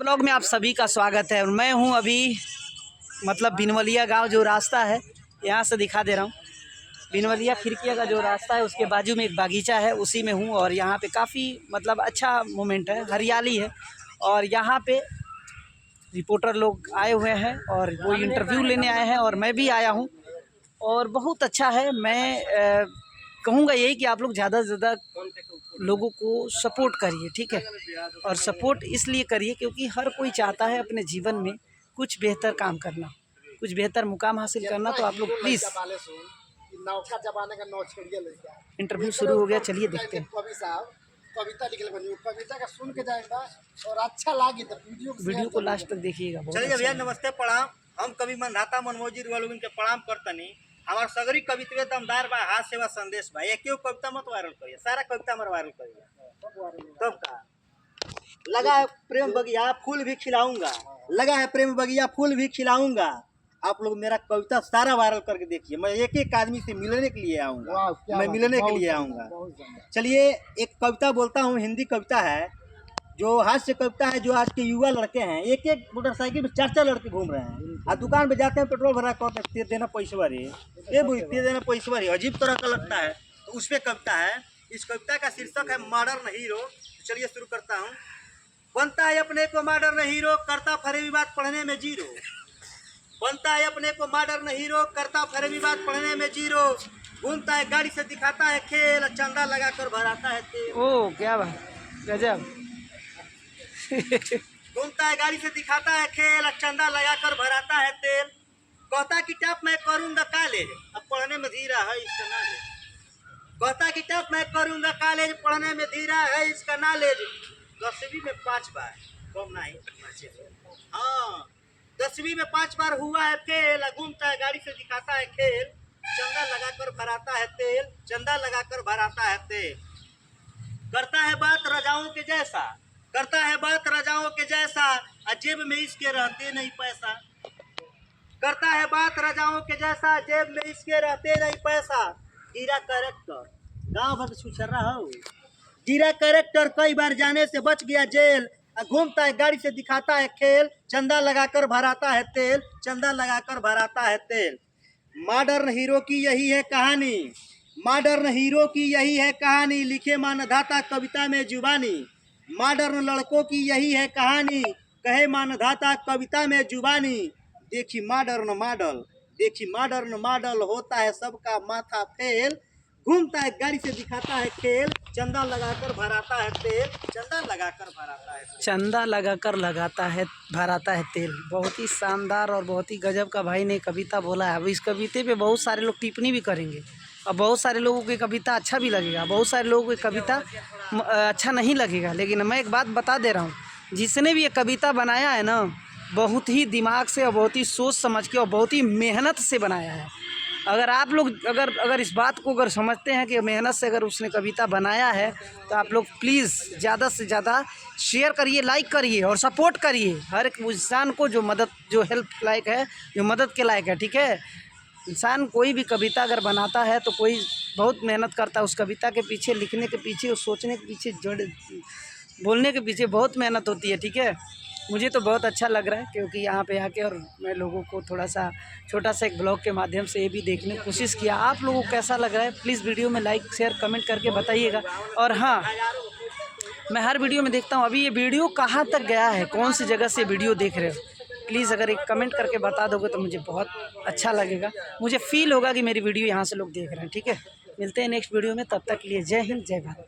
Blog में आप सभी का स्वागत है। मैं हूं अभी मतलब बिनवलिया गांव जो रास्ता है यहां से दिखा दे रहा हूं। बिनवलिया खिड़किया का जो रास्ता है उसके बाजू में एक बागीचा है, उसी में हूं। और यहां पे काफ़ी मतलब अच्छा मोमेंट है, हरियाली है। और यहां पे रिपोर्टर लोग आए हुए हैं और वो इंटरव्यू लेने आए हैं और मैं भी आया हूँ और बहुत अच्छा है। मैं कहूँगा यही कि आप लोग ज़्यादा से ज़्यादा लोगों को सपोर्ट करिए, ठीक है। और सपोर्ट इसलिए करिए क्योंकि हर कोई चाहता है अपने जीवन में कुछ बेहतर काम करना, कुछ बेहतर मुकाम हासिल करना। तो आप लोग प्लीज़। इंटरव्यू शुरू हो गया, चलिए देखते हैं। कविता लिखल बनी, कविता का सुन के जाएगा और अच्छा लागे तो वीडियो को लास्ट तक देखिएगा। चलिए भैया, नमस्ते, प्रणाम। हम कवि मंधाता मनमोजी रुआ के प्रणाम करतनी। हमार सगरी कवितवे दमदार बा, हाथ सेवा संदेश बा। एक कविता मत वायरल करिए, सारा कविता हमारा वायरल करिए। तब का लगा है प्रेम बगिया फूल भी खिलाऊंगा, लगा है प्रेम बगिया फूल भी खिलाऊंगा। आप लोग मेरा कविता सारा वायरल करके देखिए। मैं एक एक आदमी से मिलने के लिए आऊँगा, मैं मिलने के लिए आऊँगा। चलिए एक कविता बोलता हूँ, हिंदी कविता है, जो हास्य कविता है। जो आज के युवा लड़के हैं, एक एक मोटरसाइकिल में 4-4 लड़के घूम रहे हैं और दुकान पे जाते हैं, पेट्रोल भरा कहते हैं तेल देना पैसा रे, तेल देना पैसा रे। अजीब तरह का लगता है। तो उस पर कविता है। इस कविता का शीर्षक है मॉडर्न हीरो। तो चलिए शुरू करता हूँ। बनता है अपने को मॉडर्न हीरो, करता फरेबी बात पढ़ने में जीरो। बनता है अपने को मॉडर्न हीरो, करता फरेबी बात पढ़ने में जीरो। घूमता है गाड़ी से दिखाता है खेल, चंदा लगाकर भराता है तेल। ओ क्या बात, गजब। घूमता है गाड़ी से दिखाता है खेल, चंदा लगाकर भराता है तेल। कहता कि टॉप मैं करूंगा कॉलेज, अब पढ़ने में धीरा है इसका नॉलेज। कहता कि टॉप मैं करूंगा कॉलेज, पढ़ने में धीरा है इसका नॉलेज। 10वीं में 5 बार कम नहीं, हाँ 10वीं में 5 बार हुआ है फेल। घूमता है गाड़ी से दिखाता है खेल, चंदा लगाकर भराता है तेल, चंदा लगाकर भराता है तेल। करता है बात राजाओं के जैसा, करता है बात राजाओं के जैसा, जेब में इसके रहते नहीं पैसा। करता है बात राजाओं के जैसा, जेब में इसके रहते नहीं पैसा। हीरा कैरेक्टर गाँव भर छुछर्रा हो, हीरा कैरेक्टर कई बार जाने से बच गया जेल। घूमता है गाड़ी से दिखाता है खेल, चंदा लगाकर भराता है तेल, चंदा लगाकर भराता है तेल। मॉडर्न हीरो की यही है कहानी, मॉडर्न हीरो की यही है कहानी, लिखे मानधाता कविता में जुबानी। मॉडर्न लड़कों की यही है कहानी, कहे मानधाता कविता में जुबानी। देखी मॉडर्न मॉडल, देखी मॉडर्न मॉडल, होता है सबका माथा फेल। घूमता है गाड़ी से दिखाता है खेल, चंदा लगाकर भराता है तेल, चंदा लगाकर भराता है, चंदा लगाकर लगाता है भराता है तेल। बहुत ही शानदार और बहुत ही गजब का भाई ने कविता बोला है। अब इस कविते पे बहुत सारे लोग टिप्पणी भी करेंगे और बहुत सारे लोगों की कविता अच्छा भी लगेगा, बहुत सारे लोगों की कविता अच्छा नहीं लगेगा। लेकिन मैं एक बात बता दे रहा हूँ, जिसने भी ये कविता बनाया है ना, बहुत ही दिमाग से और बहुत ही सोच समझ के और बहुत ही मेहनत से बनाया है। अगर आप लोग अगर इस बात को अगर समझते हैं कि मेहनत से अगर उसने कविता बनाया है, तो आप लोग प्लीज़ ज़्यादा से ज़्यादा शेयर करिए, लाइक करिए और सपोर्ट करिए हर एक इंसान को जो हेल्प लायक है, जो मदद के लायक है, ठीक है। इंसान कोई भी कविता अगर बनाता है तो कोई बहुत मेहनत करता है उस कविता के पीछे, लिखने के पीछे, उस सोचने के पीछे, बोलने के पीछे बहुत मेहनत होती है, ठीक है। मुझे तो बहुत अच्छा लग रहा है क्योंकि यहाँ पे आके और मैं लोगों को थोड़ा सा छोटा सा एक ब्लॉग के माध्यम से ये भी देखने की कोशिश किया। आप लोगों को कैसा लग रहा है प्लीज़ वीडियो में लाइक शेयर कमेंट करके बताइएगा। और हाँ, मैं हर वीडियो में देखता हूँ अभी ये वीडियो कहाँ तक गया है, कौन सी जगह से वीडियो देख रहे हो। प्लीज़ अगर एक कमेंट करके बता दोगे तो मुझे बहुत अच्छा लगेगा, मुझे फील होगा कि मेरी वीडियो यहाँ से लोग देख रहे हैं, ठीक है। मिलते हैं नेक्स्ट वीडियो में, तब तक के लिए जय हिंद, जय भारत।